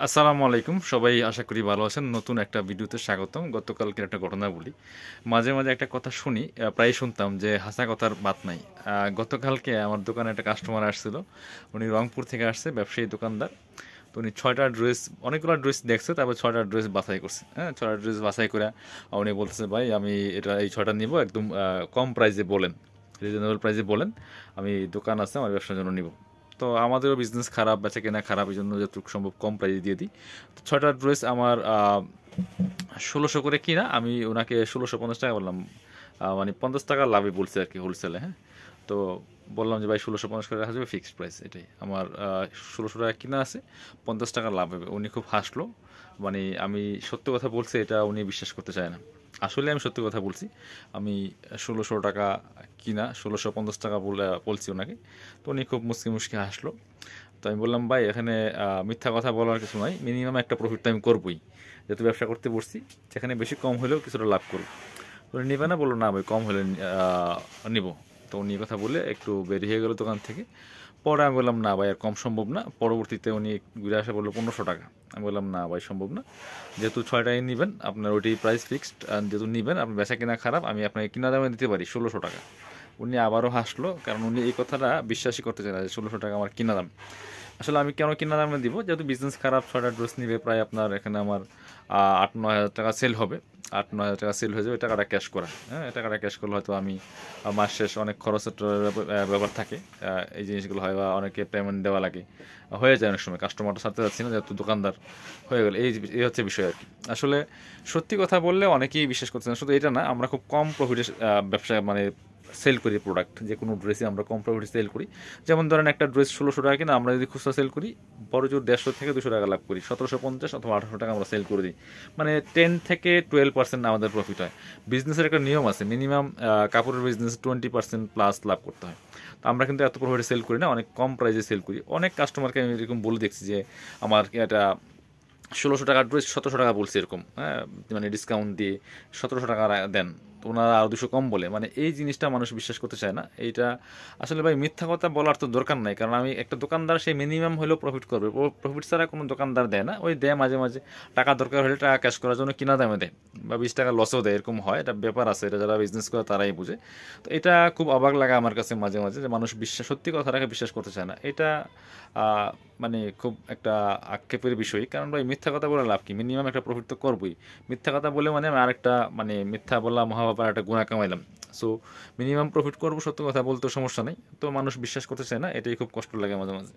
আসসালামু আলাইকুম সবাই আশা করি ভালো আছেন। নতুন একটা ভিডিওতে স্বাগতম। গতকালকের একটা ঘটনা বলি। মাঝে, মাঝে একটা কথা শুনি, প্রায়ই শুনতাম যে হাসা কথার বাত নাই। গতকালকে আমার দোকানে একটা কাস্টমার আসছিল। উনি রংপুর থেকে আসছে, ব্যবসায়ী দোকানদার। তো উনি ৬ টা ড্রেস, অনেকগুলো ড্রেস দেখছে, তারপর ৬ টা ড্রেস বাছাই করছে। হ্যাঁ? ৬ টা ড্রেস বাছাই করে উনি বলতেছে, "ভাই আমি এই ৬ টা নিবো, একদম কম প্রাইসে বলেন, রিজনেবল প্রাইসে বলেন। আমি দোকান আছে, আমার ব্যবসার জন্য নিবো।" তো আমাদেরও বিজনেস খারাপ, বেচাকেনা খারাপ, এই জন্য যতটুকু সম্ভব কম প্রাইসে দিয়ে দিই। তো ৬ টা ড্রেস আমার ১৬০০ করে কিনা, আমি ওনাকে ১৬৫০ টাকা বললাম। মানে ৫০ টাকা লাভে বলছে আর কি, হোলসেলে। হ্যাঁ? তো বললাম যে, "ভাই ১৬৫০ করে রাখা যাবে, ফিক্সড প্রাইস এটাই। আমার ১৬০০ টাকা কিনা আছে, ৫০ টাকা লাভ হবে।" উনি খুব হাসলো। মানে আমি সত্য কথা বলছি, এটা উনি বিশ্বাস করতে চায় না। আসলে আমি সত্যি কথা বলছি। আমি ১৬০০ টাকা কিনা, ১৬৫০ টাকা বলছি ওনাকে। তো উনি খুব মুচকি, মুচকি হাসলো। তো আমি বললাম, "ভাই এখানে মিথ্যা কথা বলার কিছু নাই। মিনিমাম একটা প্রফিট তো আমি করবই। যেহেতু ব্যবসা করতে বসছি, সেখানে বেশি কম হলেও কিছুটা লাভ করব।" তো উনি নিবে না, বললো, "না ভাই, কম হলে নিবো।" তো উনি এই কথা বলে একটু বের হয়ে গেল দোকান থেকে। পরে আমি বললাম, "না ভাই, আর কম সম্ভব না।" পরবর্তীতে উনি ঘুরে আসা বললো ১৫০০ টাকা। আমি বললাম, "না ভাই, সম্ভব না। যেহেতু ৬ টাকায় নিবেন, আপনার ওইটাই প্রাইস ফিক্সড। আর যেহেতু নিবেন, আপনার বেচা কেনা খারাপ, আমি আপনাকে কিনা দামে দিতে পারি ১৬০০ টাকা।" উনি আবারও হাসলো, কারণ উনি এই কথাটা বিশ্বাসই করতে চায় না যে ১৬০০ টাকা আমার কিনা দাম। আসলে আমি কেন কিনা দামে দিব, যেহেতু বিজনেস খারাপ, ৬টা ড্রেস নিবে, প্রায় আপনার এখানে আমার ৮-৯ হাজার টাকা সেল হবে। ৮-৯ হাজার টাকা সেল হয়ে যাবে, টাকাটা ক্যাশ করা। হ্যাঁ, এই টাকাটা ক্যাশ করলে হয়তো আমি মাস শেষ অনেক খরচের ব্যাপার থাকে। এই জিনিসগুলো হয়, বা অনেকে পেমেন্ট দেওয়া লাগে, হয়ে যায় অনেক সময়। কাস্টমারটা ছাড়তে যাচ্ছি না, যেহেতু দোকানদার হয়ে গেল। এই হচ্ছে বিষয় আর কি। আসলে সত্যি কথা বললে অনেকেই বিশ্বাস করছে না। শুধু এটা না, আমরা খুব কম প্রফিটে ব্যবসা মানে সেল করি প্রোডাক্ট। যে কোনো ড্রেসই আমরা কম প্রফিটে সেল করি। যেমন ধরেন একটা ড্রেস ১৬০০ টাকা কিনা, আমরা যদি খুচরা সেল করি, বড় জোর ১৫০ থেকে ২০০ টাকা লাভ করি। ১৭৫০ অথবা ১৮০০ টাকা আমরা সেল করে দিই। মানে 10 থেকে 12% আমাদের প্রফিট হয়। বিজনেসের একটা নিয়ম আছে, মিনিমাম কাপড়ের বিজনেস 20% প্লাস লাভ করতে হয়। তো আমরা কিন্তু এত প্রফিটে সেল করি না, অনেক কম প্রাইসে সেল করি। অনেক কাস্টমারকে আমি এরকম বলে দেখছি যে, আমার এটা ১৬০০ টাকার ড্রেস ১৭০০ টাকা বলছে এরকম। হ্যাঁ? মানে ডিসকাউন্ট দিয়ে ১৭০০ টাকা দেন। তো ওনারা আরও ২০০ কম বলে। মানে এই জিনিসটা মানুষ বিশ্বাস করতে চায় না। এইটা আসলে ভাই মিথ্যা কথা বলার তো দরকার নাই। কারণ আমি একটা দোকানদার, সে মিনিমাম হলেও প্রফিট করবে। প্রফিট ছাড়া কোনো দোকানদার দেয় না। ওই দেয় মাঝে, মাঝে টাকা দরকার হলে টাকা ক্যাশ করার জন্য কিনা দামে দেয়। বা ২০ টাকা লসও দেয়, এরকম হয়। এটা ব্যাপার আছে। এটা যারা বিজনেস করে তারাই বুঝে। তো এটা খুব অবাক লাগে আমার কাছে মাঝে, মাঝে, যে মানুষ সত্যি কথাটাকে বিশ্বাস করতে চায় না। এটা আ মানে খুব একটা আক্ষেপের বিষয়। কারণ ভাই মিথ্যা কথা বলে লাভ কি? মিনিমাম একটা প্রফিট তো করবই। মিথ্যা কথা বলে মানে আমি আরেকটা, মানে মিথ্যা বলা মহাপাপ, একটা গুনাহ কামাইলাম। সো মিনিমাম প্রফিট করব, সত্য কথা বলতেও সমস্যা নাই। তো মানুষ বিশ্বাস করতে চায় না। এটাই খুব কষ্ট লাগে মাঝে, মাঝে।